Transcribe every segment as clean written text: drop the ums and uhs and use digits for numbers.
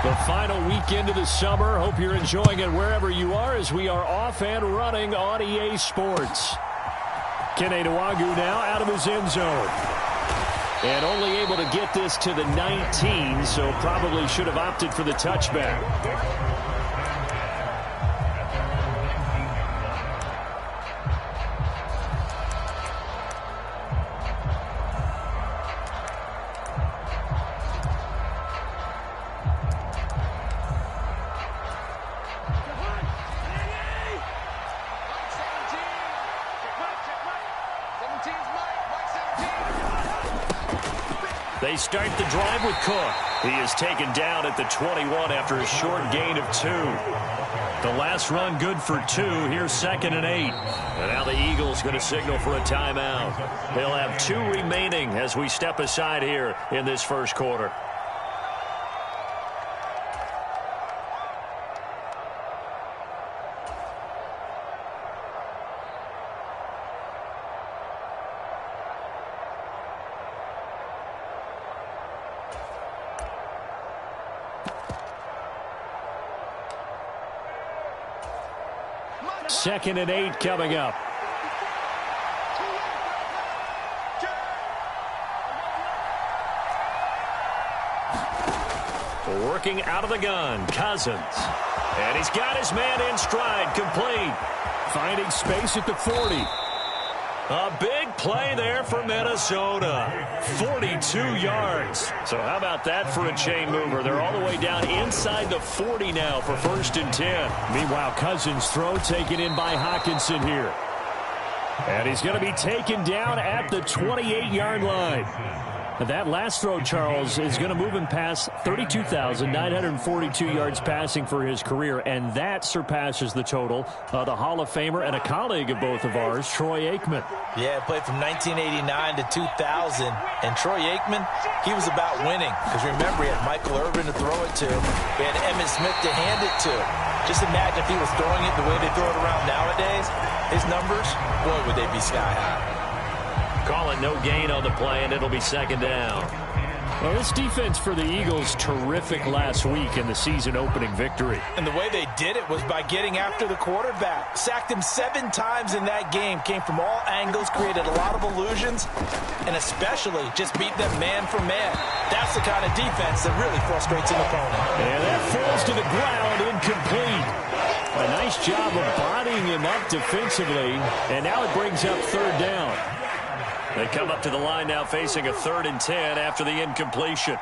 The final weekend of the summer. Hope you're enjoying it wherever you are as we are off and running on EA Sports. Kene Nwangu now out of his end zone. And only able to get this to the 19, so probably should have opted for the touchback. They start the drive with Cook. He is taken down at the 21 after a short gain of 2. The last run good for 2. Here's 2nd and 8. And now the Eagles going to signal for a timeout. They'll have 2 remaining as we step aside here in this first quarter. Second and 8 coming up. Working out of the gun, Cousins. And he's got his man in stride, complete. Finding space at the 40. A big play there for Minnesota. 42 yards. So how about that for a chain mover? They're all the way down inside the 40 now for 1st and 10. Meanwhile, Cousins' throw taken in by Hockenson here. And he's going to be taken down at the 28-yard line. That last throw, Charles, is going to move him past 32,942 yards passing for his career, and that surpasses the total of the Hall of Famer and a colleague of both of ours, Troy Aikman. Yeah, played from 1989 to 2000, and Troy Aikman, he was about winning. Because remember, he had Michael Irvin to throw it to. We had Emmitt Smith to hand it to. Just imagine if he was throwing it the way they throw it around nowadays. His numbers, boy, would they be sky high. Call it no gain on the play, and it'll be 2nd down. Well, this defense for the Eagles, terrific last week in the season-opening victory. And the way they did it was by getting after the quarterback. Sacked him 7 times in that game. Came from all angles, created a lot of illusions, and especially just beat them man for man. That's the kind of defense that really frustrates an opponent. And that falls to the ground, incomplete. A nice job of bodying him up defensively, and now it brings up 3rd down. They come up to the line now facing a 3rd and 10 after the incompletion.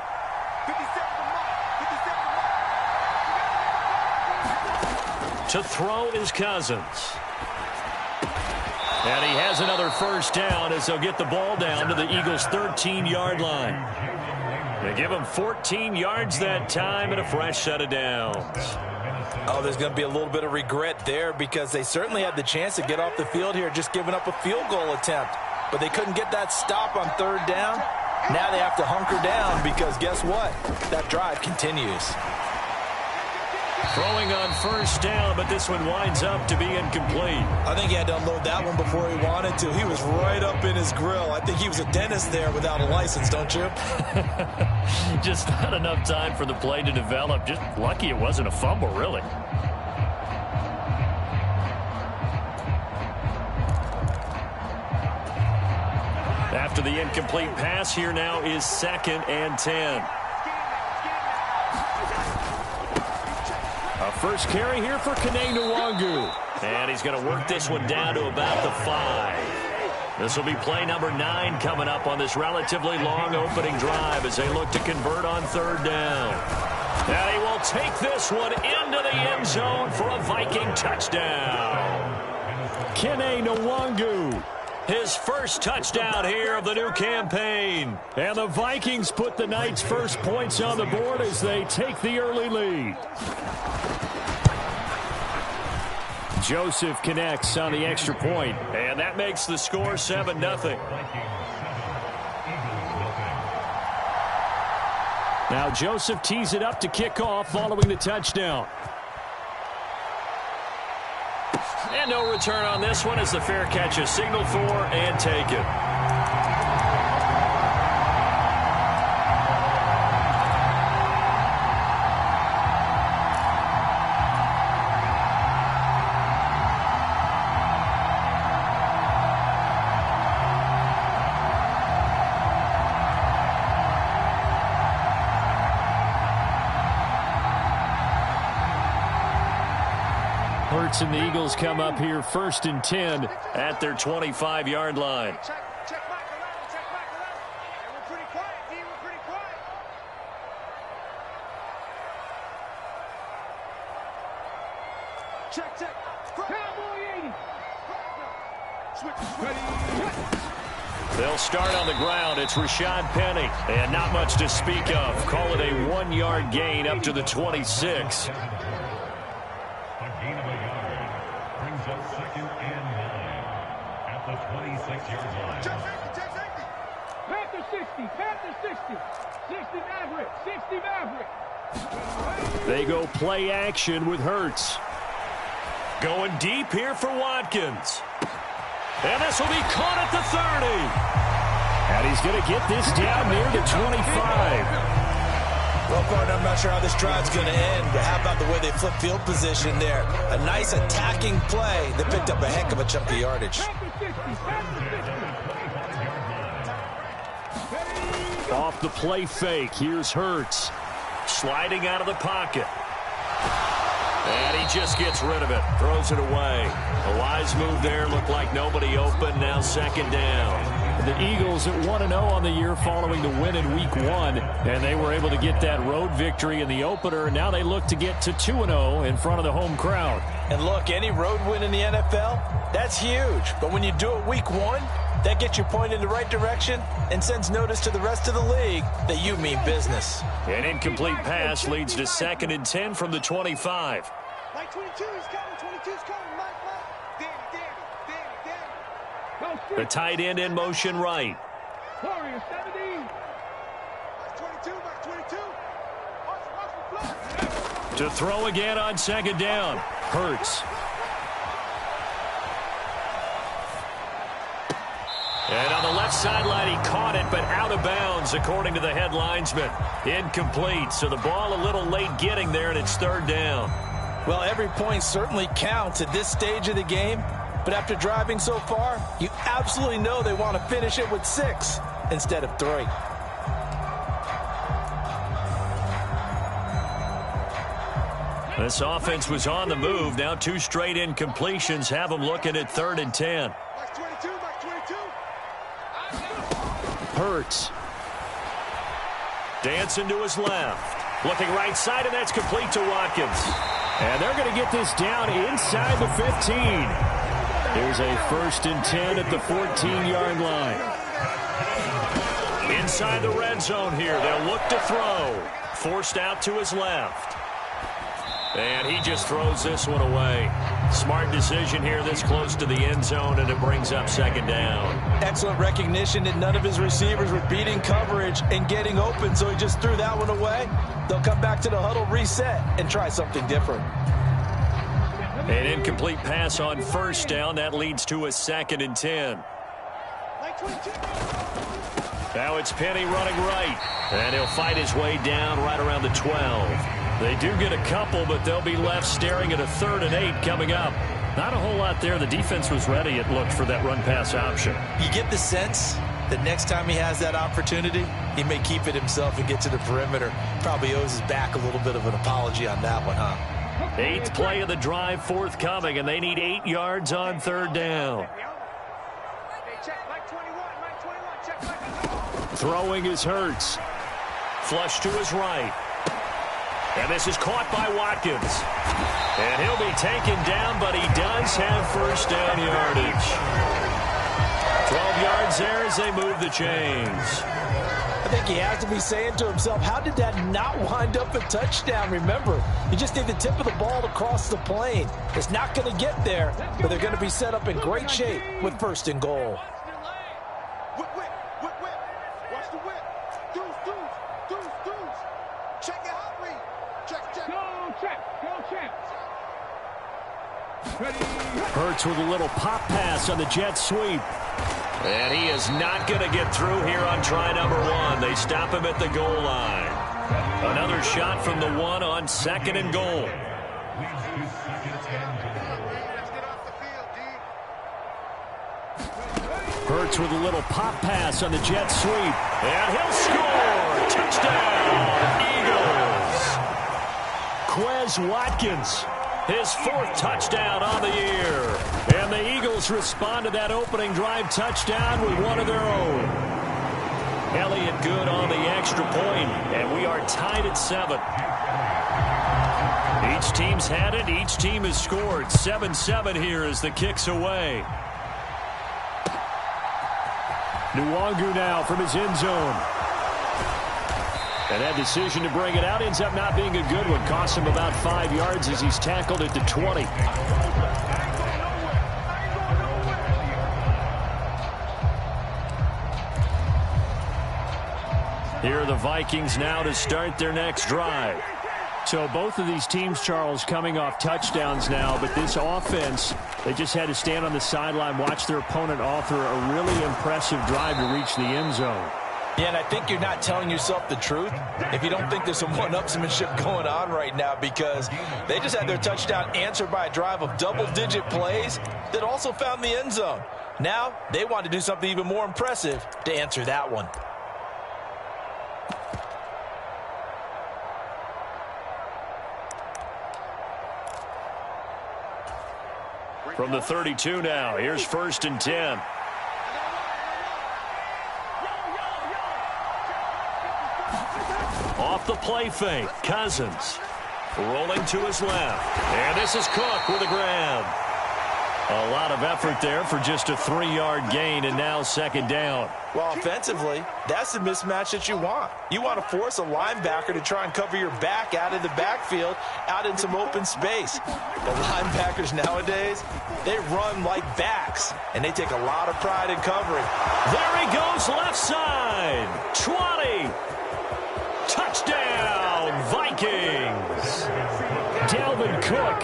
To throw is Cousins. And he has another 1st down as they'll get the ball down to the Eagles' 13-yard line. They give him 14 yards that time and a fresh set of downs. Oh, there's going to be a little bit of regret there because they certainly had the chance to get off the field here, just giving up a field goal attempt. But they couldn't get that stop on 3rd down. Now they have to hunker down because guess what? That drive continues. Throwing on 1st down, but this one winds up to be incomplete. I think he had to unload that one before he wanted to. He was right up in his grill. I think he was a dentist there without a license, don't you? Just not enough time for the play to develop. Just lucky it wasn't a fumble, really. After the incomplete pass, here now is 2nd and 10. A first carry here for Kene Nwangu. And he's going to work this one down to about the 5. This will be play number 9 coming up on this relatively long opening drive as they look to convert on 3rd down. And he will take this one into the end zone for a Viking touchdown. Kene Nwangu. His first touchdown here of the new campaign. And the Vikings put the Knights' first points on the board as they take the early lead. Joseph connects on the extra point, and that makes the score 7-0. Now Joseph tees it up to kick off following the touchdown. And no return on this one as the fair catch is signaled for and taken. Hurts and the Eagles come up here 1st and 10 at their 25-yard line. They'll start on the ground. It's Rashad Penny. And not much to speak of. Call it a 1-yard gain up to the 26. A gain of a yard brings up 2nd and 9 at the 26-yard line. Panther 60, Panther 60. 60 Maverick, 60 Maverick. They go play action with Hurts. Going deep here for Watkins. And this will be caught at the 30. And he's going to get this down near the 25. Well, Gordon, I'm not sure how this drive's going to end, but how about the way they flip field position there? A nice attacking play that picked up a heck of a chunk of yardage. Off the play fake, here's Hurts. Sliding out of the pocket. And he just gets rid of it. Throws it away. A wise move there. Looked like nobody open. Now 2nd down. The Eagles at 1-0 on the year following the win in Week 1. And they were able to get that road victory in the opener. Now they look to get to 2-0 in front of the home crowd. And look, any road win in the NFL, that's huge. But when you do it Week 1, that gets you pointed in the right direction and sends notice to the rest of the league that you mean business. An incomplete pass leads to 2nd and 10 from the 25. Mike 22 is coming, 22's coming, Mike. Danny. The tight end in motion right. Warrior 17. Mike 22. To throw again on 2nd down. Hurts. And on the left sideline, he caught it, but out of bounds, according to the head linesman. Incomplete, so the ball a little late getting there, and it's 3rd down. Well, every point certainly counts at this stage of the game, but after driving so far, you absolutely know they want to finish it with 6 instead of 3. This offense was on the move. Now 2 straight incompletions have them looking at 3rd and 10. Hurts. Dancing to his left. Looking right side, and that's complete to Watkins. And they're going to get this down inside the 15. Here's a 1st and 10 at the 14-yard line. Inside the red zone here. They'll look to throw. Forced out to his left. And he just throws this one away. Smart decision here this close to the end zone, and it brings up 2nd down. Excellent recognition that none of his receivers were beating coverage and getting open, so he just threw that one away. They'll come back to the huddle, reset, and try something different. An incomplete pass on 1st down. That leads to a 2nd and 10. Now it's Penny running right. And he'll fight his way down right around the 12. They do get a couple, but they'll be left staring at a 3rd and 8 coming up. Not a whole lot there. The defense was ready, it looked, for that run-pass option. You get the sense that next time he has that opportunity, he may keep it himself and get to the perimeter. Probably owes his back a little bit of an apology on that one, huh? 8th play of the drive forthcoming, and they need 8 yards on 3rd down. Throwing is Hurts. Flush to his right. And this is caught by Watkins. And he'll be taken down, but he does have 1st down yardage. 12 yards there as they move the chains. I think he has to be saying to himself, how did that not wind up a touchdown? Remember, you just need the tip of the ball to cross the plane. It's not going to get there, but they're going to be set up in great shape with 1st and goal. Hurts with a little pop pass on the jet sweep. And he is not going to get through here on try number 1. They stop him at the goal line. Another shot from the 1 on 2nd and goal. Hurts with a little pop pass on the jet sweep. And he'll score. Touchdown, Eagles. Quez Watkins. his 4th touchdown on the year. And the Eagles respond to that opening drive touchdown with one of their own. Elliott good on the extra point, and we are tied at 7. Each team's had it. Each team has scored. 7-7 here as the kick's away. Nwangu now from his end zone. And that decision to bring it out ends up not being a good one. Costs him about 5 yards as he's tackled at the 20. Here are the Vikings now to start their next drive. So both of these teams, Charles, coming off touchdowns now, but this offense, they just had to stand on the sideline, watch their opponent author a really impressive drive to reach the end zone. Yeah, and I think you're not telling yourself the truth if you don't think there's some one-upsmanship going on right now, because they just had their touchdown answered by a drive of double-digit plays that also found the end zone. Now they want to do something even more impressive to answer that one. From the 32 now, here's 1st and 10. Off the play fake, Cousins. Rolling to his left. And this is Cook with a grab. A lot of effort there for just a 3-yard gain, and now 2nd down. Well, offensively, that's the mismatch that you want. You want to force a linebacker to try and cover your back out of the backfield, out in some open space. The linebackers nowadays, they run like backs, and they take a lot of pride in covering. There he goes, left side. 20. Touchdown, Vikings. Dalvin Cook,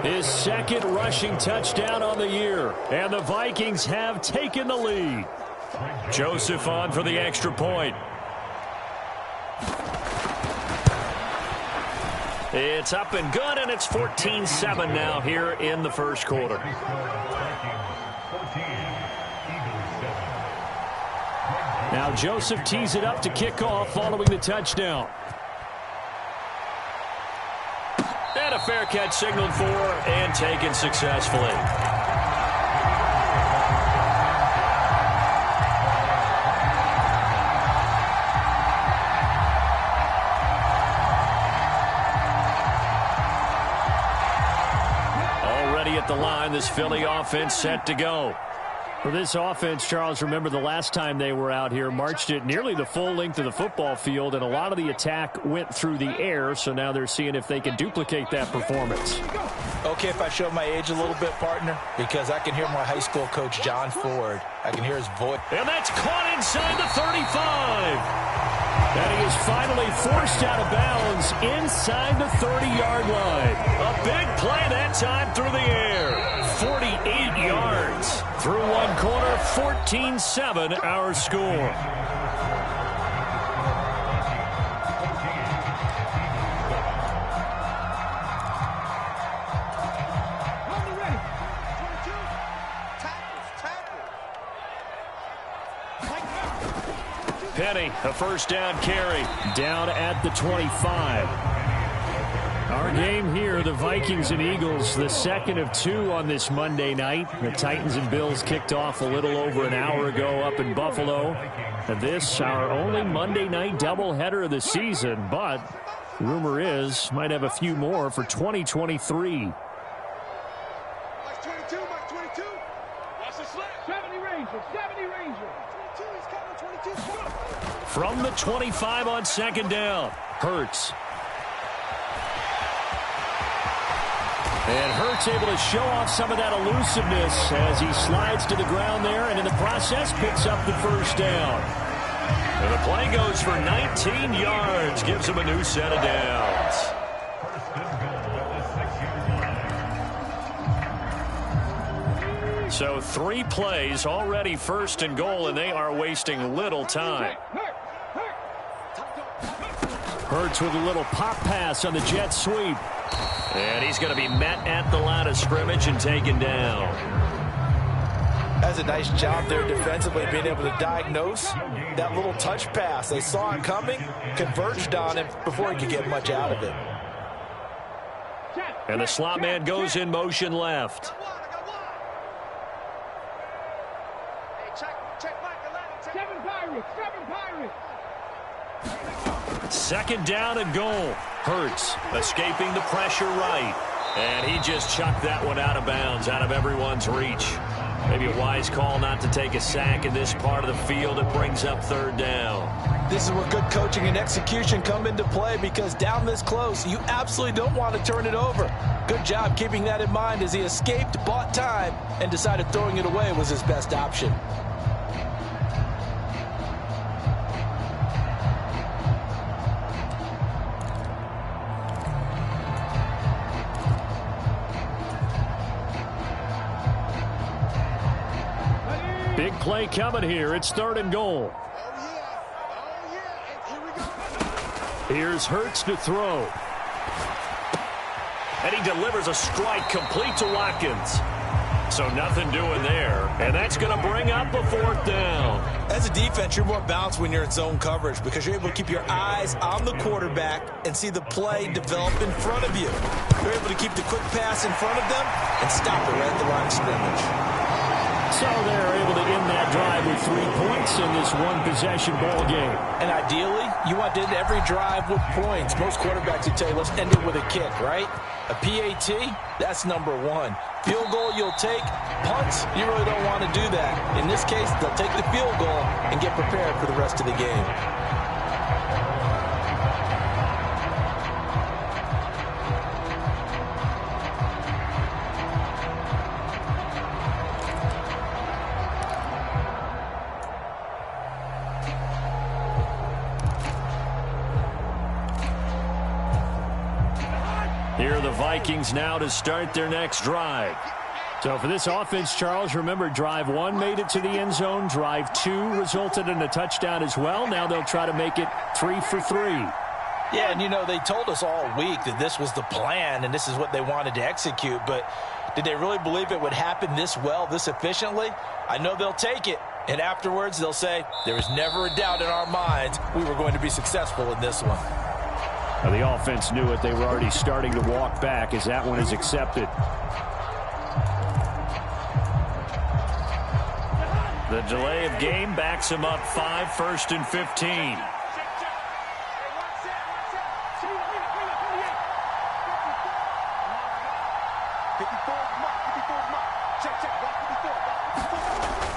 his 2nd rushing touchdown on the year. And the Vikings have taken the lead. Joseph on for the extra point. It's up and good, and it's 14-7 now here in the 1st quarter. Now Joseph tees it up to kick off following the touchdown. And a fair catch signaled for and taken successfully. Already at the line, this Philly offense set to go. For this offense, Charles, remember the last time they were out here, marched it nearly the full length of the football field, and a lot of the attack went through the air, so now they're seeing if they can duplicate that performance. Okay, if I show my age a little bit, partner, because I can hear my high school coach, John Ford. I can hear his voice. And that's caught inside the 35. And he is finally forced out of bounds inside the 30-yard line. A big play that time through the air. 48 yards. Through one quarter, 14-7 our score. Penny, a 1st down carry, down at the 25. Our game here, the Vikings and Eagles, the 2nd of 2 on this Monday night. The Titans and Bills kicked off a little over an hour ago up in Buffalo. And this, our only Monday night doubleheader of the season, but rumor is might have a few more for 2023. From the 25 on 2nd down, Hurts. And Hurts able to show off some of that elusiveness as he slides to the ground there, and in the process picks up the 1st down. And the play goes for 19 yards, gives him a new set of downs. So 3 plays already 1st and goal, and they are wasting little time. Hurts with a little pop pass on the jet sweep. And he's going to be met at the line of scrimmage and taken down. That's a nice job there defensively, being able to diagnose that little touch pass. They saw it coming, converged on him before he could get much out of it. And the slot man goes in motion left. Second down and goal. Hurts escaping the pressure right. And he just chucked that one out of bounds, out of everyone's reach. Maybe a wise call not to take a sack in this part of the field. It brings up third down. This is where good coaching and execution come into play, because down this close, you absolutely don't want to turn it over. Good job keeping that in mind as he escaped, bought time, and decided throwing it away was his best option. Big play coming here. It's third and goal. Here's Hurts to throw. And he delivers a strike complete to Watkins. So nothing doing there. And that's going to bring up a fourth down. As a defense, you're more balanced when you're in zone coverage because you're able to keep your eyes on the quarterback and see the play develop in front of you. You're able to keep the quick pass in front of them and stop it right at the line of scrimmage. So they're able to end that drive with 3 points in this one-possession ball game. And ideally, you want to end every drive with points. Most quarterbacks would tell you, let's end it with a kick, right? A PAT, that's number one. Field goal you'll take. Punts, you really don't want to do that. In this case, they'll take the field goal and get prepared for the rest of the game. Here are the Vikings now to start their next drive. So for this offense, Charles, remember, drive 1 made it to the end zone. Drive 2 resulted in a touchdown as well. Now they'll try to make it 3 for 3. Yeah, and you know, they told us all week that this was the plan and this is what they wanted to execute. But did they really believe it would happen this well, this efficiently? I know they'll take it. And afterwards, they'll say, there was never a doubt in our minds we were going to be successful in this one. Now, the offense knew it. They were already starting to walk back as that one is accepted. The delay of game backs him up 5, 1st and 15.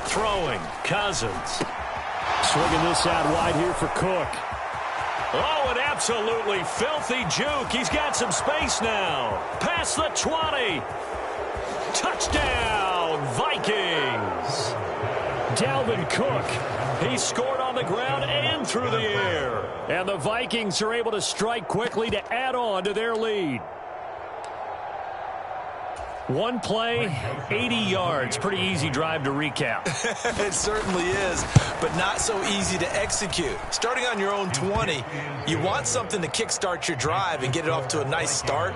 Throwing, Cousins. Swinging this out wide here for Cook. Oh, an absolutely filthy juke. He's got some space now. Past the 20. Touchdown, Vikings. Dalvin Cook. He scored on the ground and through the air. And the Vikings are able to strike quickly to add on to their lead. One play, 80 yards. Pretty easy drive to recap. It certainly is, but not so easy to execute. Starting on your own 20, you want something to kickstart your drive and get it off to a nice start.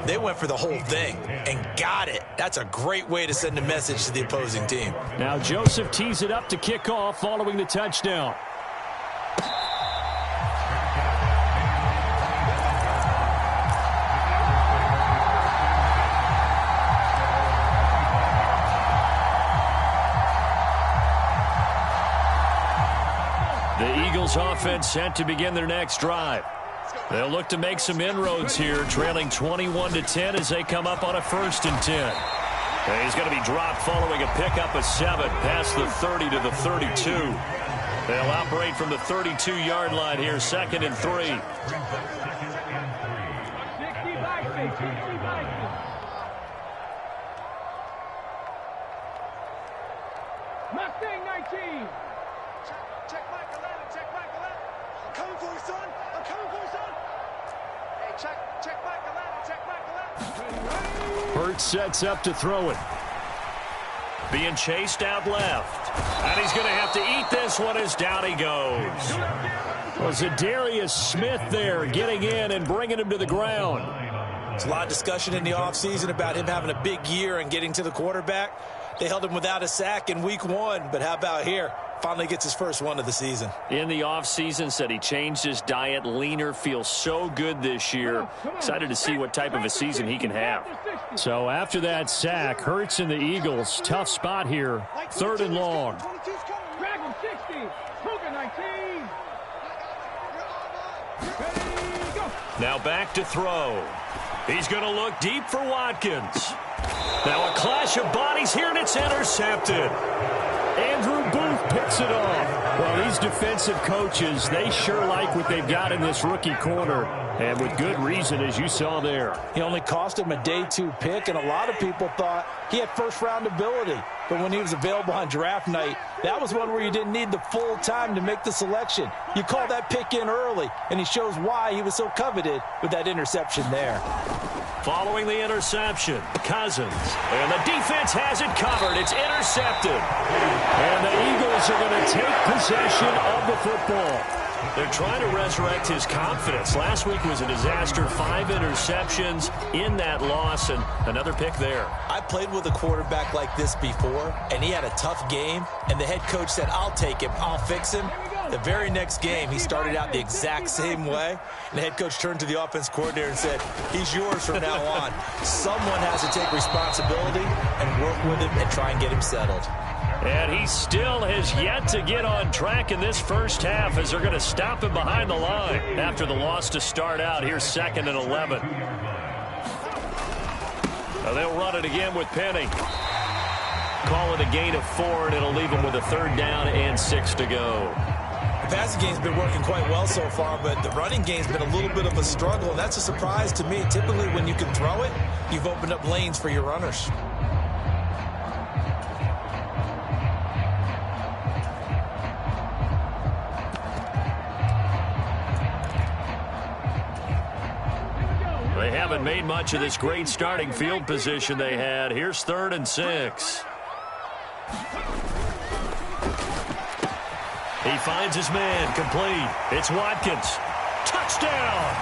They went for the whole thing and got it. That's a great way to send a message to the opposing team. Now Joseph tees it up to kick off following the touchdown. The Eagles offense set to begin their next drive. They'll look to make some inroads here, trailing 21-10 as they come up on a 1st and 10. And he's going to be dropped following a pickup of 7 past the 30 to the 32. They'll operate from the 32-yard line here, 2nd and 3. Mustang 19. Check back 11, check back 11. I'm coming for you, son. I'm coming for you, son. Hey, check back 11, check back 11. Hurts sets up to throw it. Being chased out left. And he's going to have to eat this one as down he goes. Well, Zadarius Smith there getting in and bringing him to the ground. There's a lot of discussion in the offseason about him having a big year and getting to the quarterback. They held him without a sack in week 1, but how about here? finally gets his first one of the season. In the offseason, said he changed his diet, leaner, feels so good this year. Excited to see what type of a season he can have. So after that sack, Hurts and the Eagles, tough spot here, 3rd and long. Dragon 60, Hogan 19. Now back to throw. He's going to look deep for Watkins. Now a clash of bodies here, and it's intercepted. Andrew Booth picks it off. Well, these defensive coaches, they sure like what they've got in this rookie corner, and with good reason, as you saw there. He only cost him a day 2 pick, and a lot of people thought he had first-round ability. But when he was available on draft night, that was one where you didn't need the full time to make the selection. You call that pick in early, and he shows why he was so coveted with that interception there. Following the interception, Cousins. And the defense has it covered. It's intercepted. And the Eagles are going to take possession of the football. They're trying to resurrect his confidence. Last week was a disaster. 5 interceptions in that loss, and another pick there. I played with a quarterback like this before, and he had a tough game, and the head coach said, I'll take him, I'll fix him. The very next game, he started out the exact same way, and the head coach turned to the offense coordinator and said, he's yours from now on. Someone has to take responsibility and work with him and try and get him settled. And he still has yet to get on track in this first half as they're going to stop him behind the line after the loss to start out. Here's 2nd and 11. Now they'll run it again with Penny. Call it a gain of 4, and it'll leave him with a 3rd down and 6 to go. The passing game's been working quite well so far, but the running game's been a little bit of a struggle, and that's a surprise to me. Typically, when you can throw it, you've opened up lanes for your runners. They haven't made much of this great starting field position they had. Here's 3rd and 6. He finds his man, complete. It's Watkins. Touchdown!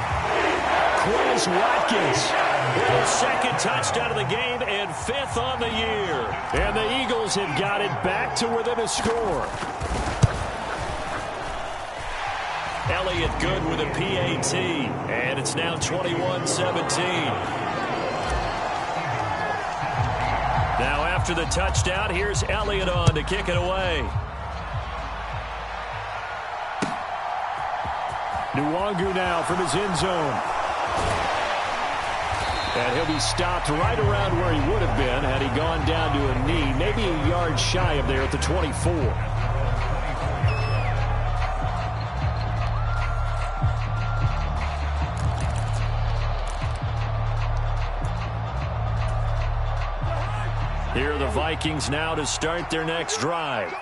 Chris Watkins with his 2nd touchdown of the game and 5th on the year. And the Eagles have got it back to within a score. Elliott good with a PAT, and it's now 21-17. Now after the touchdown, here's Elliott on to kick it away. Nwangu now from his end zone. And he'll be stopped right around where he would have been had he gone down to a knee, maybe a yard shy of there at the 24. Here are the Vikings now to start their next drive.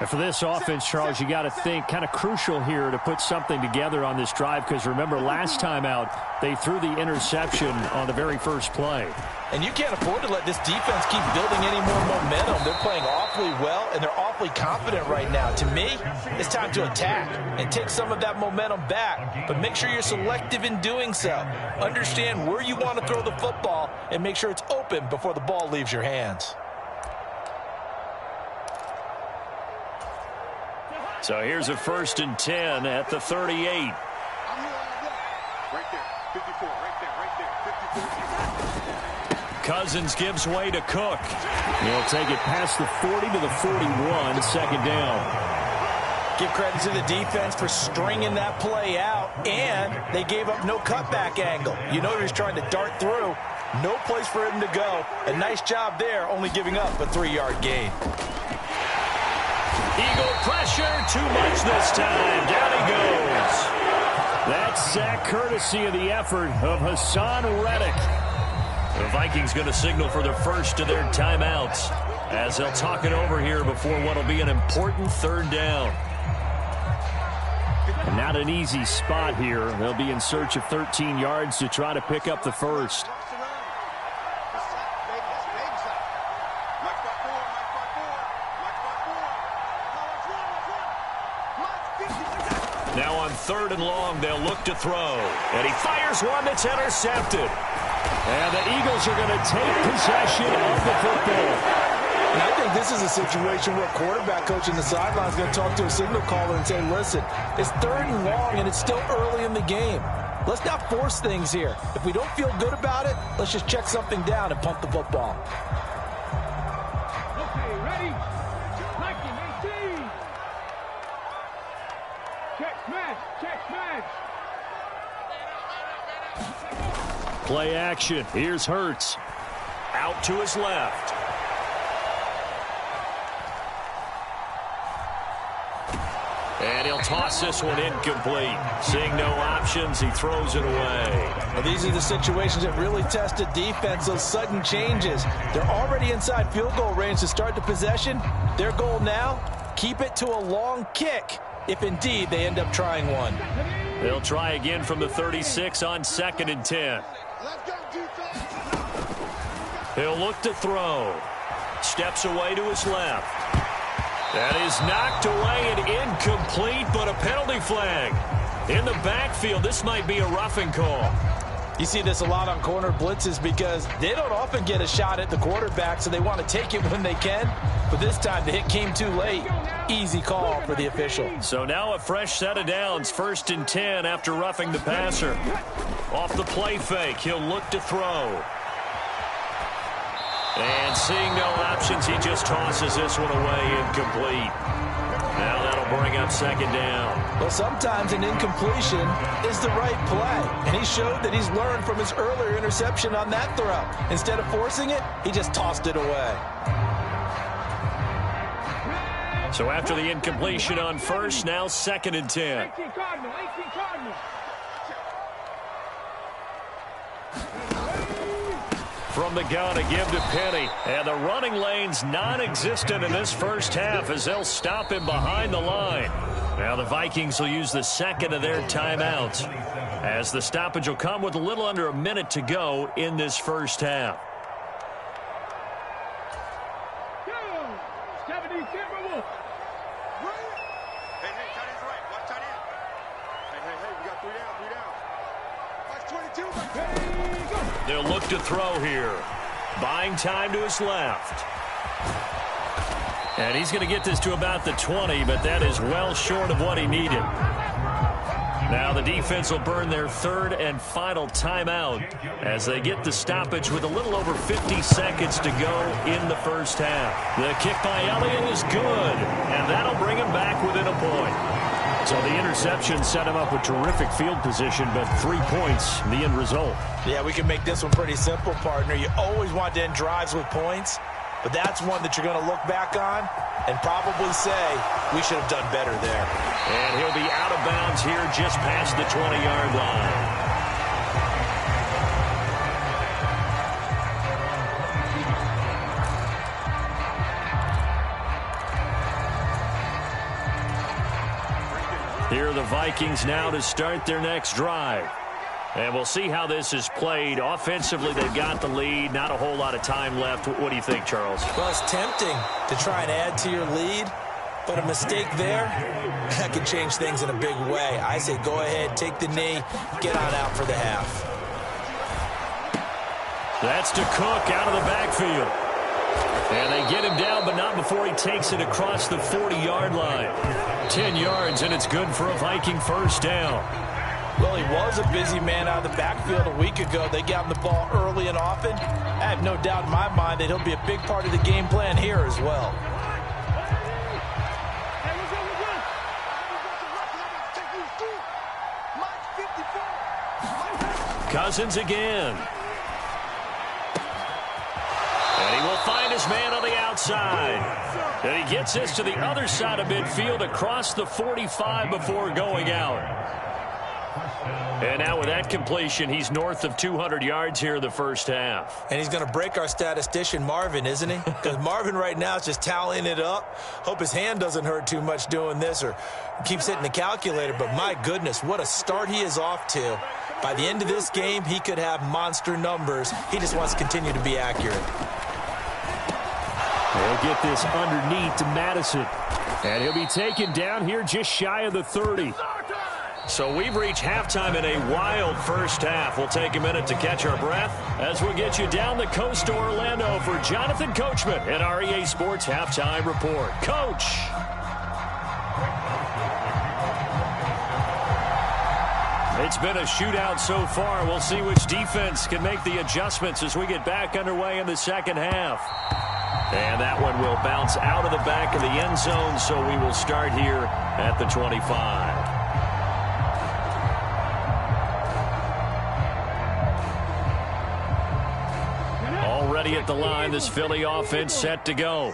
And for this offense, Charles, you got to think kind of crucial here to put something together on this drive, because remember last time out they threw the interception on the very first play. And you can't afford to let this defense keep building any more momentum. They're playing awfully well, and they're awfully confident right now. To me, it's time to attack and take some of that momentum back, but make sure you're selective in doing so. Understand where you want to throw the football and make sure it's open before the ball leaves your hands. So here's a 1st and 10 at the 38. Right there, 54, right there, 54. Cousins gives way to Cook. He'll take it past the 40 to the 41, 2nd down. Give credit to the defense for stringing that play out, and they gave up no cutback angle. You know he was trying to dart through. No place for him to go. A nice job there, only giving up a 3-yard gain. Eagle pressure, too much this time. Down he goes. That sack courtesy of the effort of Hassan Reddick. The Vikings going to signal for their first of their timeouts as they'll talk it over here before what will be an important 3rd down. And not an easy spot here. They'll be in search of 13 yards to try to pick up the first. Now on 3rd and long, they'll look to throw. And he fires one that's intercepted. And the Eagles are going to take possession of the football. And I think this is a situation where a quarterback coach in the sideline is going to talk to a signal caller and say, listen, it's 3rd and long and it's still early in the game. Let's not force things here. If we don't feel good about it, let's just check something down and pump the football. Okay, ready? 19, 18. Check smash, check smash. Play action. Here's Hurts. Out to his left. And he'll toss this one incomplete. Seeing no options, he throws it away. Well, these are the situations that really test a defense, those sudden changes. They're already inside field goal range to start the possession. Their goal now, keep it to a long kick, if indeed they end up trying one. They'll try again from the 36 on 2nd and 10. He'll look to throw. Steps away to his left. That is knocked away and incomplete, but a penalty flag. In the backfield, this might be a roughing call. You see this a lot on corner blitzes because they don't often get a shot at the quarterback, so they want to take it when they can. But this time, the hit came too late. Easy call for the official. So now a fresh set of downs, 1st and 10 after roughing the passer. Off the play fake, he'll look to throw. And seeing no options, he just tosses this one away incomplete. Now that'll bring up 2nd down. Well, sometimes an incompletion is the right play. And he showed that he's learned from his earlier interception on that throw. Instead of forcing it, he just tossed it away. So after the incompletion on 1st, now 2nd and 10. 18 Cardinal, 18 Cardinal. From the gun, a give to Penny. And the running lane's non-existent in this first half as they'll stop him behind the line. Now the Vikings will use the 2nd of their timeouts, as the stoppage will come with a little under a minute to go in this first half. 70 Timberwolves. Hey, tight end's right. Watch tight end. Hey, we got 3 down. Watch 22. They'll look to throw here. Buying time to his left. And he's going to get this to about the 20, but that is well short of what he needed. Now the defense will burn their 3rd and final timeout as they get the stoppage with a little over 50 seconds to go in the first half. The kick by Elliott is good, and that'll bring him back within a point. So the interception set him up with terrific field position, but 3 points, the end result. Yeah, we can make this one pretty simple, partner. You always want to end drives with points, but that's one that you're going to look back on and probably say, we should have done better there. And he'll be out of bounds here just past the 20-yard line. Here are the Vikings now to start their next drive. And we'll see how this is played. Offensively, they've got the lead. Not a whole lot of time left. What do you think, Charles? Well, it's tempting to try and add to your lead, but a mistake there, that can change things in a big way. I say go ahead, take the knee, get on out for the half. That's to Cook out of the backfield. And they get him down, but not before he takes it across the 40-yard line. 10 yards, and it's good for a Viking first down. Well, he was a busy man out of the backfield a week ago. They got him the ball early and often. I have no doubt in my mind that he'll be a big part of the game plan here as well. Cousins again. And he will find his man on the outside. And he gets this to the other side of midfield across the 45 before going out. And now with that completion, he's north of 200 yards here in the first half. And he's going to break our statistician, Marvin, isn't he? Because Marvin right now is just tallying it up. Hope his hand doesn't hurt too much doing this or keeps hitting the calculator. But my goodness, what a start he is off to. By the end of this game, he could have monster numbers. He just wants to continue to be accurate. They'll get this underneath to Madison. And he'll be taken down here just shy of the 30. So we've reached halftime in a wild first half. We'll take a minute to catch our breath as we'll get you down the coast to Orlando for Jonathan Coachman at our EA Sports Halftime Report. Coach. It's been a shootout so far. We'll see which defense can make the adjustments as we get back underway in the second half. And that one will bounce out of the back of the end zone, so we will start here at the 25. Already at the line, this Philly offense set to go.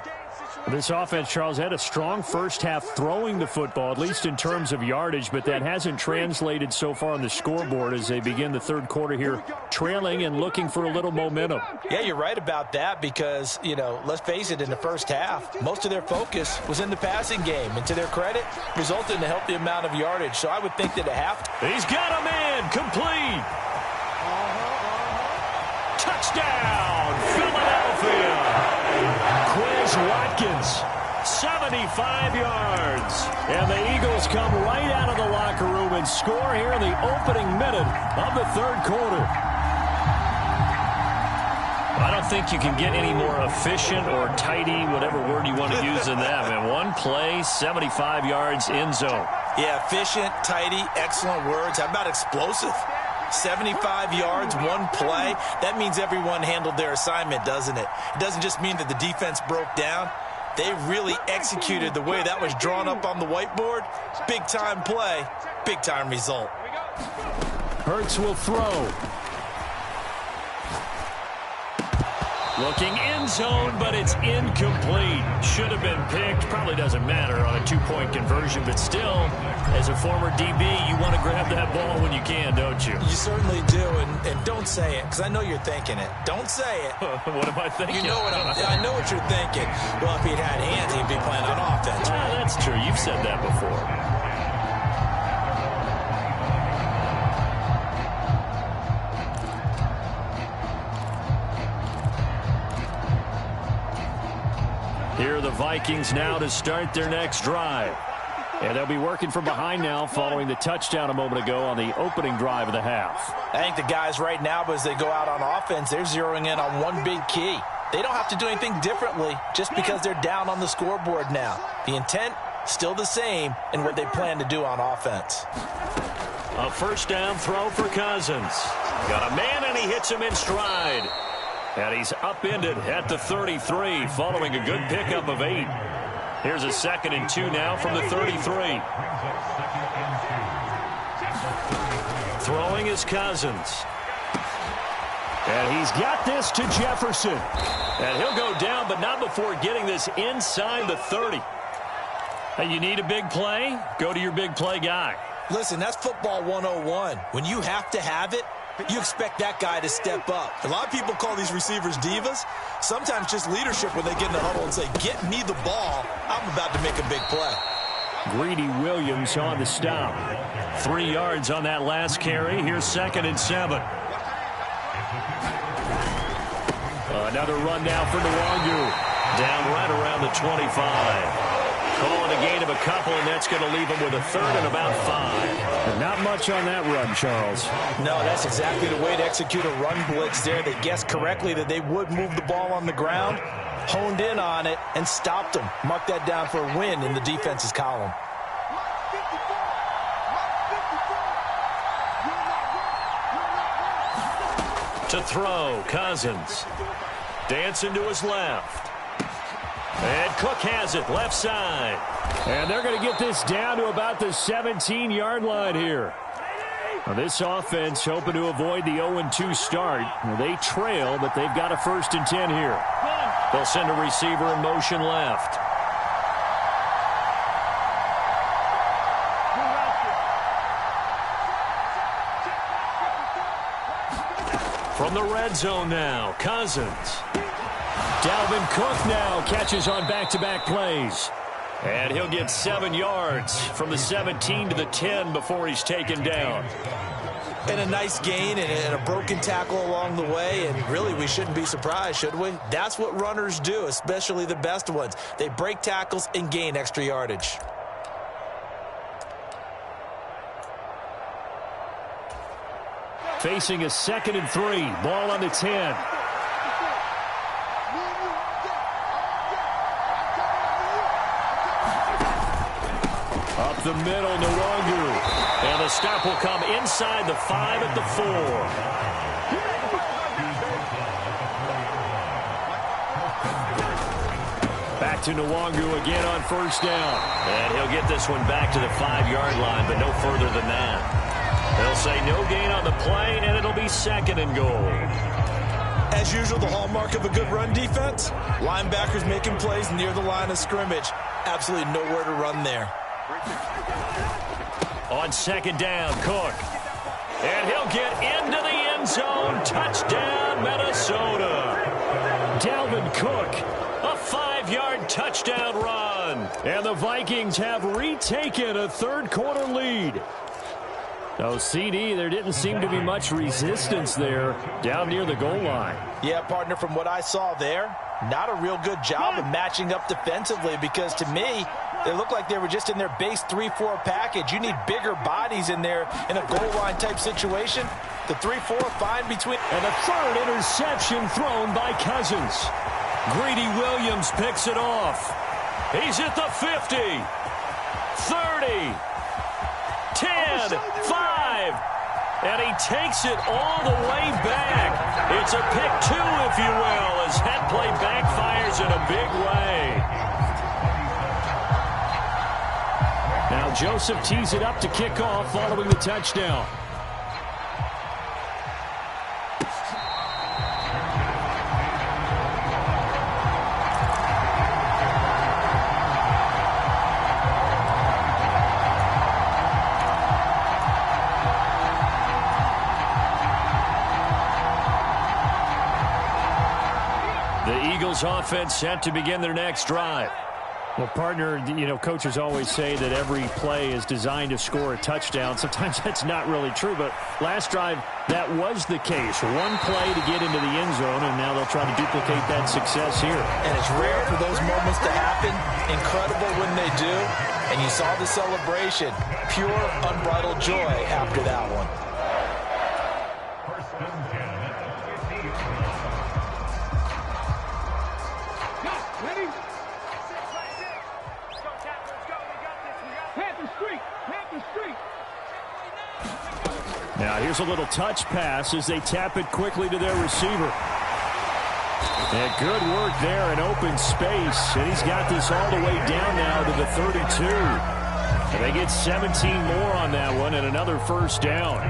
This offense, Charles, had a strong first half throwing the football, at least in terms of yardage, but that hasn't translated so far on the scoreboard as they begin the third quarter here, trailing and looking for a little momentum. Yeah, you're right about that because, you know, let's face it, in the first half, most of their focus was in the passing game, and to their credit, resulted in a healthy amount of yardage. So I would think that at half. He's got a man, complete. Touchdown, Philadelphia. Quiz Watkins, 75 yards. And the Eagles come right out of the locker room and score here in the opening minute of the third quarter. I don't think you can get any more efficient or tidy, whatever word you want to use in that. Man, one play, 75 yards, end zone. Yeah, efficient, tidy, excellent words. How about explosive? 75 yards, one play. That means everyone handled their assignment, doesn't it? It doesn't just mean that the defense broke down. They really executed the way that was drawn up on the whiteboard. Big-time play, big-time result. Hurts will throw. Looking end zone, but it's incomplete. Should have been picked. Probably doesn't matter on a two-point conversion, but still, as a former DB, you want to grab that ball when you can, don't you? You certainly do, and don't say it, because I know you're thinking it. Don't say it. What am I thinking? You know what I know what you're thinking. Well, if he'd had hands, he'd be playing on offense. Yeah, that's true. You've said that before. Here are the Vikings now to start their next drive. And they'll be working from behind now following the touchdown a moment ago on the opening drive of the half. I think the guys right now, as they go out on offense, they're zeroing in on one big key. They don't have to do anything differently just because they're down on the scoreboard now. The intent, still the same in what they plan to do on offense. A first down throw for Cousins. Got a man, and he hits him in stride. And he's upended at the 33 following a good pickup of 8. Here's a 2nd and 2 now from the 33. Throwing is Cousins. And he's got this to Jefferson. And he'll go down, but not before getting this inside the 30. Hey, you need a big play? Go to your big play guy. Listen, that's football 101. When you have to have it, you expect that guy to step up. A lot of people call these receivers divas. Sometimes just leadership when they get in the huddle and say, get me the ball. I'm about to make a big play. Greedy Williams on the stop. 3 yards on that last carry. Here's 2nd and 7. Another run now for Nwangu. Down right around the 25. Calling a gain of a couple, and that's going to leave him with a 3rd and about 5. Not much on that run, Charles. No, that's exactly the way to execute a run blitz there. They guessed correctly that they would move the ball on the ground, honed in on it, and stopped them. Mark that down for a win in the defense's column. To throw, Cousins. Dancing to his left. And Cook has it, left side. And they're going to get this down to about the 17-yard line here. Now, this offense hoping to avoid the 0-2 start. Now, they trail, but they've got a 1st and 10 here. They'll send a receiver in motion left. From the red zone now, Cousins. Dalvin Cook now catches on back-to-back plays. And he'll get 7 yards from the 17 to the 10 before he's taken down. And a nice gain and a broken tackle along the way. And really, we shouldn't be surprised, should we? That's what runners do, especially the best ones. They break tackles and gain extra yardage. facing a 2nd and 3. Ball on the 10. Up the middle, Nwangu. And the stop will come inside the 5 at the 4. Back to Nwangu again on 1st down. And he'll get this one back to the 5-yard line, but no further than that. They'll say no gain on the play, and it'll be 2nd and goal. As usual, the hallmark of a good run defense, linebackers making plays near the line of scrimmage. Absolutely nowhere to run there. On 2nd down, Cook. And he'll get into the end zone. Touchdown, Minnesota. Dalvin Cook. A 5-yard touchdown run. And the Vikings have retaken a 3rd-quarter lead. No, CD, there didn't seem to be much resistance there down near the goal line. Yeah, partner, from what I saw there, not a real good job of matching up defensively, because to me, they looked like they were just in their base 3-4 package. You need bigger bodies in there in a goal line type situation. The 3-4 fine between. And a 3rd interception thrown by Cousins. Greedy Williams picks it off. He's at the 50, 30, 10, 5, and he takes it all the way back. It's a pick 2, if you will, as that play backfires in a big way. Now Joseph tees it up to kick off following the touchdown. Offense set to begin their next drive. Well, partner, you know, coaches always say that every play is designed to score a touchdown. Sometimes that's not really true, but last drive, that was the case. One play to get into the end zone, and now they'll try to duplicate that success here. And it's rare for those moments to happen. Incredible when they do. And you saw the celebration. Pure, unbridled joy after that one. Now here's a little touch pass as they tap it quickly to their receiver. And good work there in open space. And he's got this all the way down now to the 32. And they get 17 more on that one and another 1st down.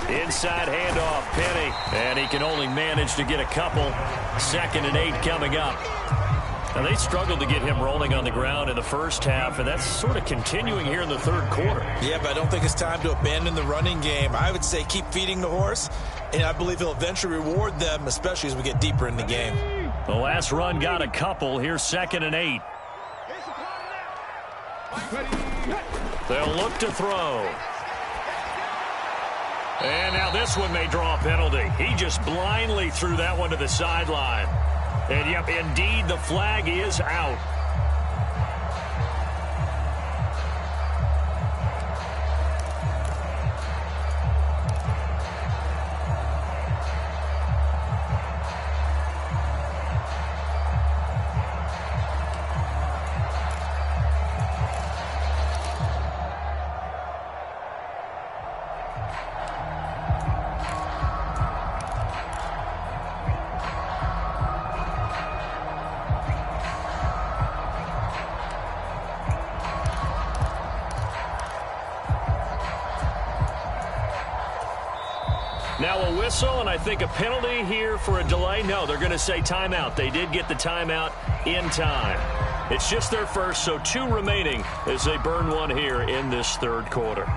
Inside handoff, Penny. And he can only manage to get a couple. 2nd and 8 coming up. Now, they struggled to get him rolling on the ground in the first half, and that's sort of continuing here in the 3rd quarter. Yeah, but I don't think it's time to abandon the running game. I would say keep feeding the horse, and I believe he'll eventually reward them, especially as we get deeper in the game. The last run got a couple. Here's 2nd and 8. They'll look to throw. And now this one may draw a penalty. He just blindly threw that one to the sideline. And, yep, indeed, the flag is out. Now a whistle, and I think a penalty here for a delay. No, they're going to say timeout. They did get the timeout in time. It's just their first, so 2 remaining as they burn one here in this 3rd quarter.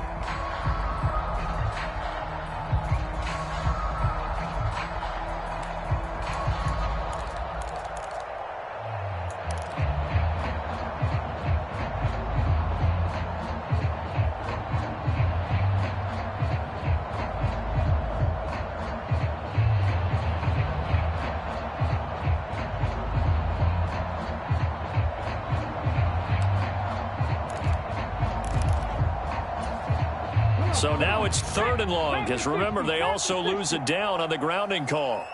So now it's 3rd and long, because remember, they also lose a down on the grounding call.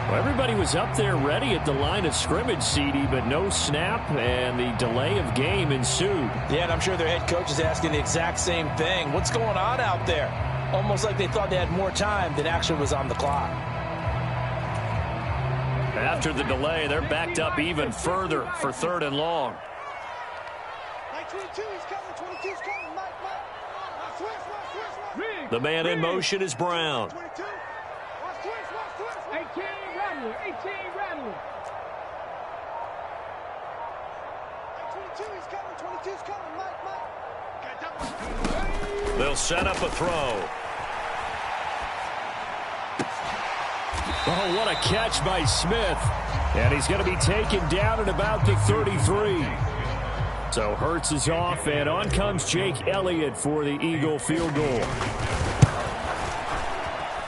Well, everybody was up there ready at the line of scrimmage, CD, but no snap, and the delay of game ensued. Yeah, and I'm sure their head coach is asking the exact same thing. What's going on out there? Almost like they thought they had more time than actually was on the clock. After the delay, they're backed up even further for 3rd and long. 22, he's coming. 22's coming. Mike. Switch. The man in motion is Brown. 22. Watch switch. 18 Rattler. 22, he's coming. 22's coming. Mike. Got that one. They'll set up a throw. Oh, what a catch by Smith. And he's going to be taken down at about the 33. So Hurts is off, and on comes Jake Elliott for the Eagle field goal.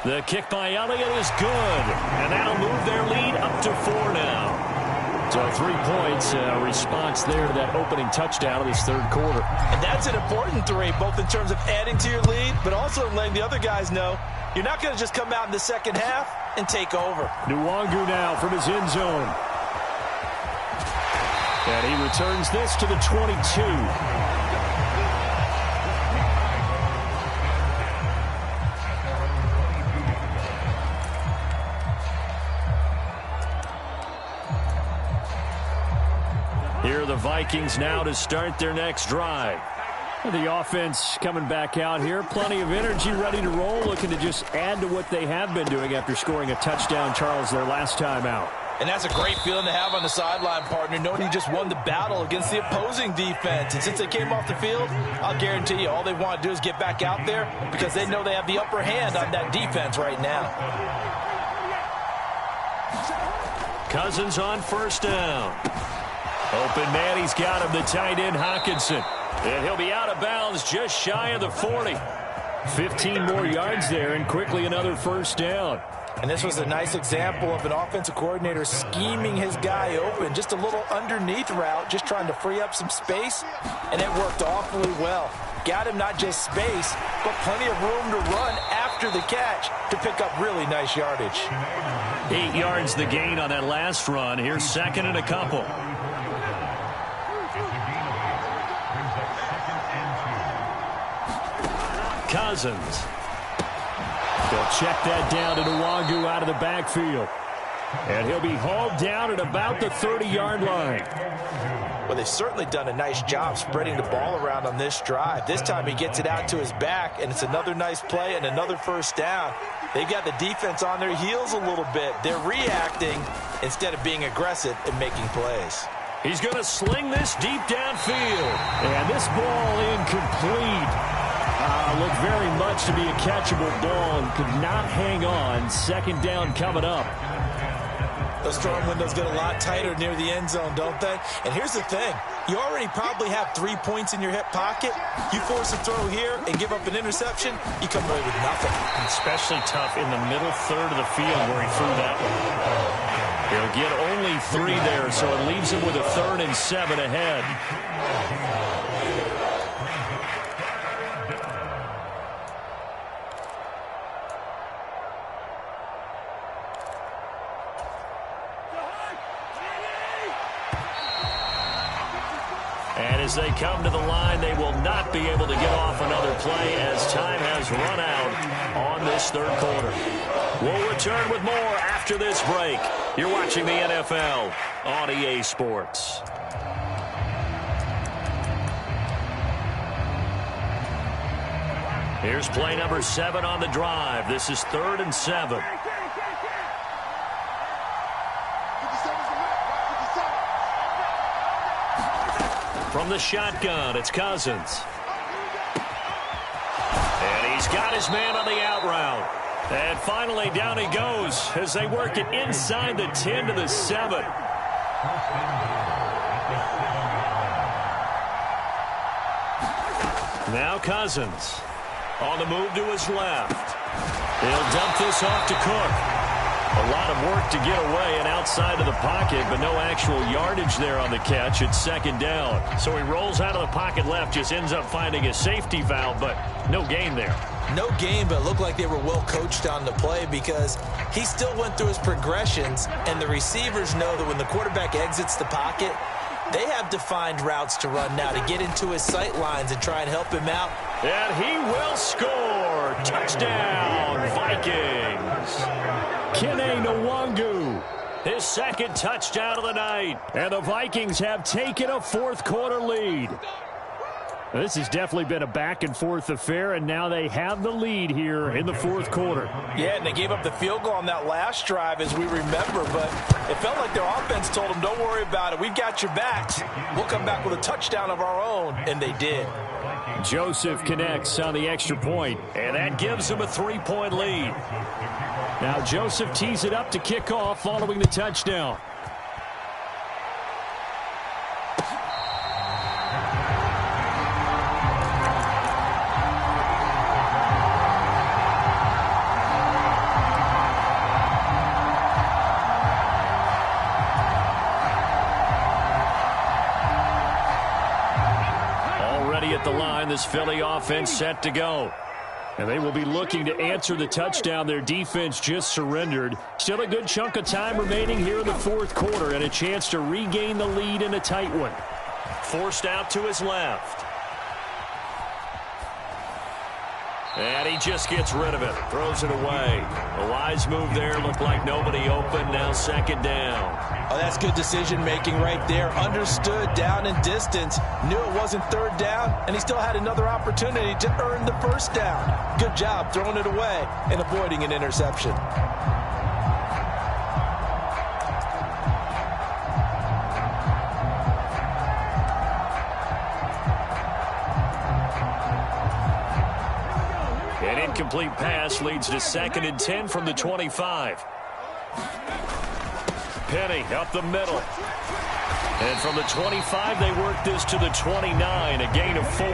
The kick by Elliott is good, and that'll move their lead up to 4 now. So 3 points, response there to that opening touchdown of this 3rd quarter. And that's an important 3, both in terms of adding to your lead, but also letting the other guys know you're not going to just come out in the second half and take over. Nwangu now from his end zone. And he returns this to the 22. Here are the Vikings now to start their next drive. The offense coming back out here. Plenty of energy, ready to roll, looking to just add to what they have been doing after scoring a touchdown, Charles, their last time out. And that's a great feeling to have on the sideline, partner, knowing you just won the battle against the opposing defense. And since they came off the field, I'll guarantee you all they want to do is get back out there because they know they have the upper hand on that defense right now. Cousins on 1st down. Open man, he's got him, the tight end Hockenson. And he'll be out of bounds just shy of the 40. 15 more yards there, and quickly another 1st down. And this was a nice example of an offensive coordinator scheming his guy open. Just a little underneath route, just trying to free up some space, and it worked awfully well. Got him not just space, but plenty of room to run after the catch to pick up really nice yardage. 8 yards the gain on that last run. Here's 2nd and a couple. Cousins. They'll check that down to Nwangu out of the backfield. And he'll be hauled down at about the 30-yard line. Well, they've certainly done a nice job spreading the ball around on this drive. This time he gets it out to his back, and it's another nice play and another 1st down. They've got the defense on their heels a little bit. They're reacting instead of being aggressive and making plays. He's going to sling this deep downfield. And this ball incomplete. Looked very much to be a catchable ball and could not hang on. 2nd down coming up. Those throwing windows get a lot tighter near the end zone, don't they? And here's the thing. You already probably have 3 points in your hip pocket. You force a throw here and give up an interception, you come away with nothing. Especially tough in the middle third of the field where he threw that one. He'll get only 3 there, so it leaves him with a 3rd and 7 ahead. And as they come to the line, they will not be able to get off another play as time has run out on this 3rd quarter. We'll return with more after this break. You're watching the NFL on EA Sports. Here's play number 7 on the drive. This is 3rd and 7. From the shotgun, it's Cousins. And he's got his man on the out route. And finally, down he goes as they work it inside the 10 to the 7. Now Cousins on the move to his left. He'll dump this off to Cook. A lot of work to get away and outside of the pocket, but no actual yardage there on the catch. It's second down. So he rolls out of the pocket left, just ends up finding a safety valve, but no gain there. No gain, but it looked like they were well coached on the play because he still went through his progressions, and the receivers know that when the quarterback exits the pocket, they have defined routes to run now to get into his sight lines and try and help him out. And he will score. Touchdown, Vikings. Kene Nwangu. His second touchdown of the night. And the Vikings have taken a fourth-quarter lead. This has definitely been a back-and-forth affair, and now they have the lead here in the fourth quarter. Yeah, and they gave up the field goal on that last drive, as we remember, but it felt like their offense told them, don't worry about it. We've got your backs. We'll come back with a touchdown of our own, and they did. Joseph connects on the extra point, and that gives them a 3-point lead. Now Joseph tees it up to kick off following the touchdown. At the line, this Philly offense set to go. And they will be looking to answer the touchdown their defense just surrendered. Still a good chunk of time remaining here in the fourth quarter and a chance to regain the lead in a tight one. Forced out to his left. And he just gets rid of it. Throws it away. A wise move there. Looked like nobody open. Now second down. Oh, that's good decision-making right there. Understood down and distance. Knew it wasn't third down, and he still had another opportunity to earn the first down. Good job throwing it away and avoiding an interception. An incomplete pass leads to 2nd and 10 from the 25. Penny up the middle. And from the 25, they work this to the 29, a gain of 4.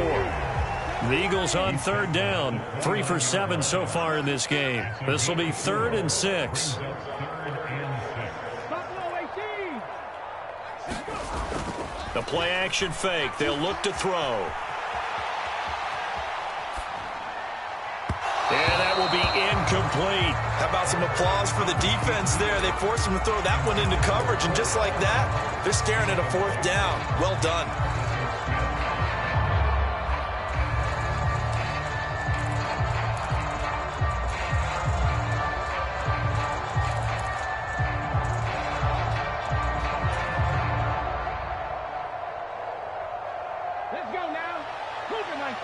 The Eagles on third down, 3 for 7 so far in this game. This will be 3rd and 6. The play action fake. They'll look to throw. And that will be incomplete. How about some applause for the defense there? They forced him to throw that one into coverage, and just like that, they're staring at a 4th down. Well done. Let's go now. Move it, 19.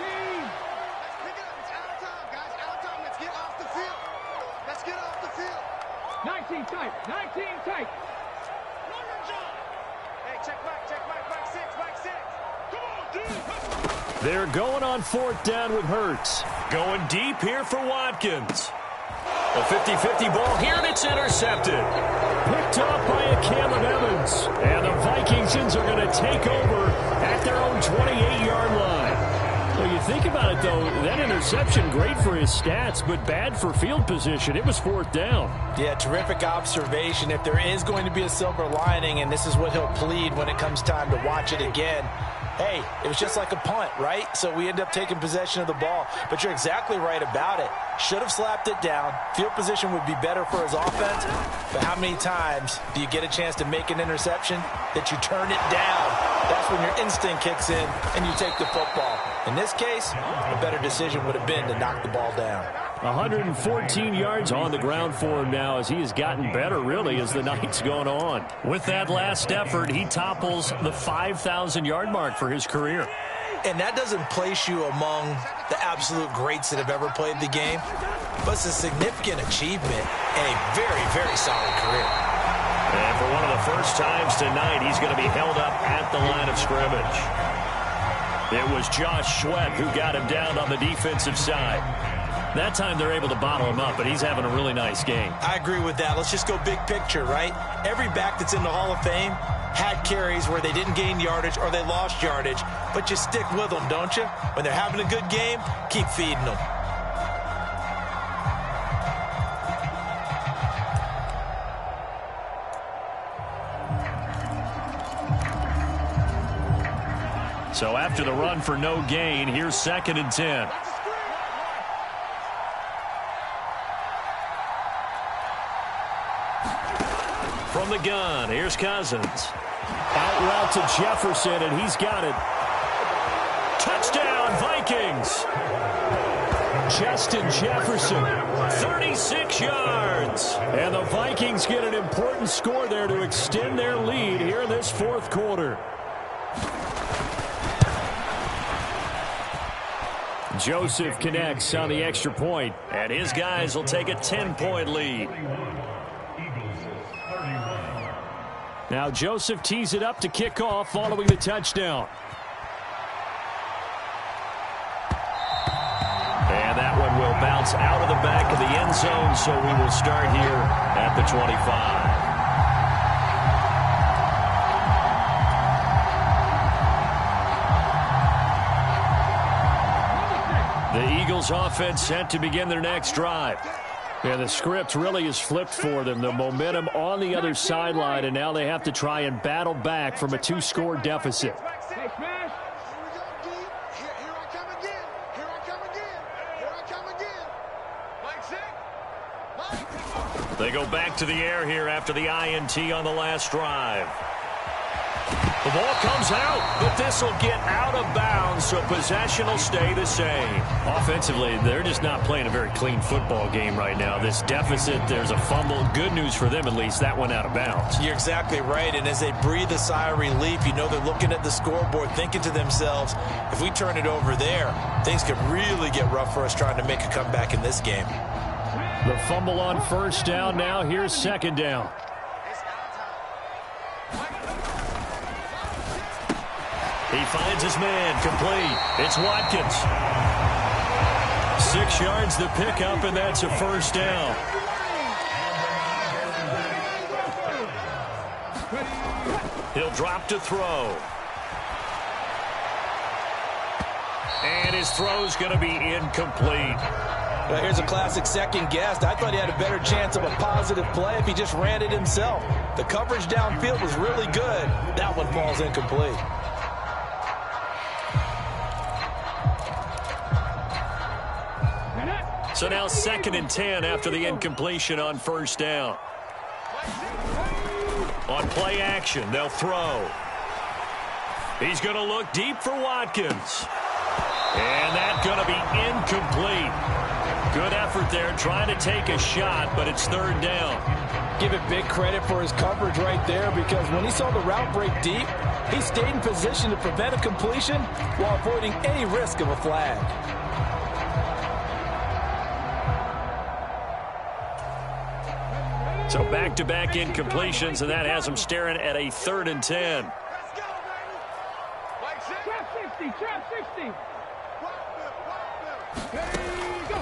Pick it up. It's out of time, guys. Out of time. Let's get off the field. Let's get off the field. 19 tight. 19 tight. Hey, check back 6. Come on, dude. They're going on 4th down with Hurts. Going deep here for Watkins. A 50-50 ball here, and it's intercepted. Picked up by a Caleb Evans. And the Vikingsons are going to take over at their own 28-yard line. Well, you think about it, though, that interception, great for his stats, but bad for field position. It was 4th down. Yeah, terrific observation. If there is going to be a silver lining, and this is what he'll plead when it comes time to watch it again, hey, it was just like a punt, right? So we end up taking possession of the ball. But you're exactly right about it. Should have slapped it down. Field position would be better for his offense. But how many times do you get a chance to make an interception that you turn it down? That's when your instinct kicks in and you take the football. In this case, a better decision would have been to knock the ball down. 114 yards on the ground for him now as he has gotten better, really, as the night's gone on. With that last effort, he topples the 5,000-yard mark for his career. And that doesn't place you among the absolute greats that have ever played the game, but it's a significant achievement and a very, very solid career. And for one of the first times tonight, he's going to be held up at the line of scrimmage. It was Josh Sweat who got him down on the defensive side. That time they're able to bottle him up, but he's having a really nice game. I agree with that. Let's just go big picture, right? Every back that's in the Hall of Fame had carries where they didn't gain yardage or they lost yardage, but you stick with them, don't you? When they're having a good game, keep feeding them. So after the run for no gain, here's 2nd and 10. From the gun, here's Cousins. Out route to Jefferson, and he's got it. Touchdown, Vikings! Justin Jefferson, 36 yards. And the Vikings get an important score there to extend their lead here in this 4th quarter. Joseph connects on the extra point, and his guys will take a 10-point lead. Now Joseph tees it up to kick off following the touchdown. And that one will bounce out of the back of the end zone, so we will start here at the 25. The Eagles offense set to begin their next drive. Yeah, the script really is flipped for them. The momentum on the other sideline, and now they have to try and battle back from a 2-score deficit. They go back to the air here after the INT on the last drive. The ball comes out, but this will get out of bounds, so possession will stay the same. Offensively, they're just not playing a very clean football game right now. This deficit, there's a fumble. Good news for them, at least. That went out of bounds. You're exactly right, and as they breathe a sigh of relief, you know they're looking at the scoreboard, thinking to themselves, if we turn it over there, things could really get rough for us trying to make a comeback in this game. The fumble on 1st down. Now here's 2nd down. He finds his man, complete. It's Watkins. 6 yards the pickup, and that's a 1st down. He'll drop to throw. And his throw's going to be incomplete. Well, here's a classic second guess. I thought he had a better chance of a positive play if he just ran it himself. The coverage downfield was really good. That one falls incomplete. So now 2nd and 10 after the incompletion on 1st down. On play action, they'll throw. He's going to look deep for Watkins. And that's going to be incomplete. Good effort there trying to take a shot, but it's 3rd down. Give it big credit for his coverage right there, because when he saw the route break deep, he stayed in position to prevent a completion while avoiding any risk of a flag. So back-to-back incompletions, and that has him staring at a 3rd and 10.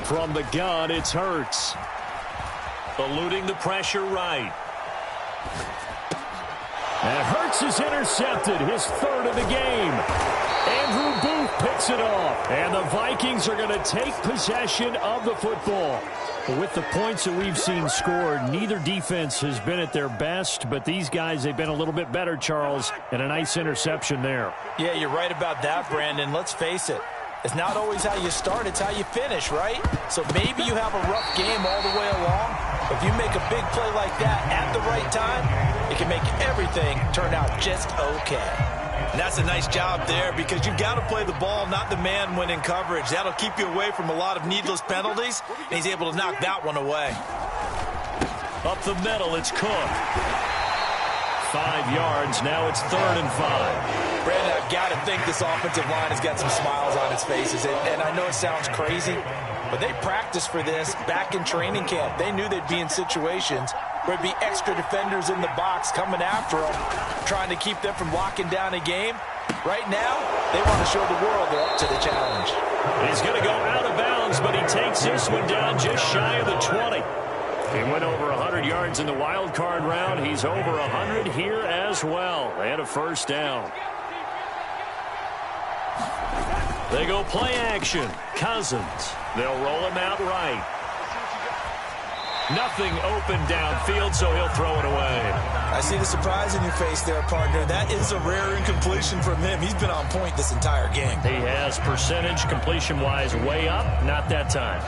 From the gun, it's Hurts. Eluding the pressure right. And Hurts is intercepted, his 3rd of the game. Andrew Booth picks it off. And the Vikings are going to take possession of the football. With the points that we've seen scored, neither defense has been at their best, but these guys, they've been a little bit better, Charles, and a nice interception there. Yeah, you're right about that, Brandon. Let's face it. It's not always how you start, it's how you finish, right? So maybe you have a rough game all the way along. If you make a big play like that at the right time, it can make everything turn out just okay. And that's a nice job there, because you've got to play the ball, not the man when in coverage. That'll keep you away from a lot of needless penalties, and he's able to knock that one away. Up the middle, it's Cook. 5 yards, now it's 3rd and 5. Brandon, I've got to think this offensive line has got some smiles on its faces. And I know it sounds crazy, but they practiced for this back in training camp. They knew they'd be in situations where there'd be extra defenders in the box coming after them, trying to keep them from locking down a game. Right now, they want to show the world they're up to the challenge. He's going to go out of bounds, but he takes this one down just shy of the 20. He went over 100 yards in the wild card round. He's over 100 here as well. And a 1st down. They go play action. Cousins. They'll roll him out right. Nothing open downfield, so he'll throw it away. I see the surprise in your face there, partner. That is a rare incompletion from him. He's been on point this entire game. He has percentage completion-wise way up, not that time.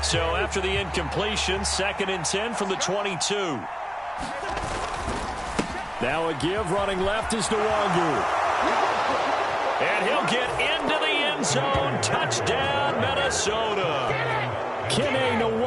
So after the incompletion, 2nd and 10 from the 22. Now a give, running left is Nwangu. And he'll get into the end zone. Touchdown, Minnesota. Kene Nwangu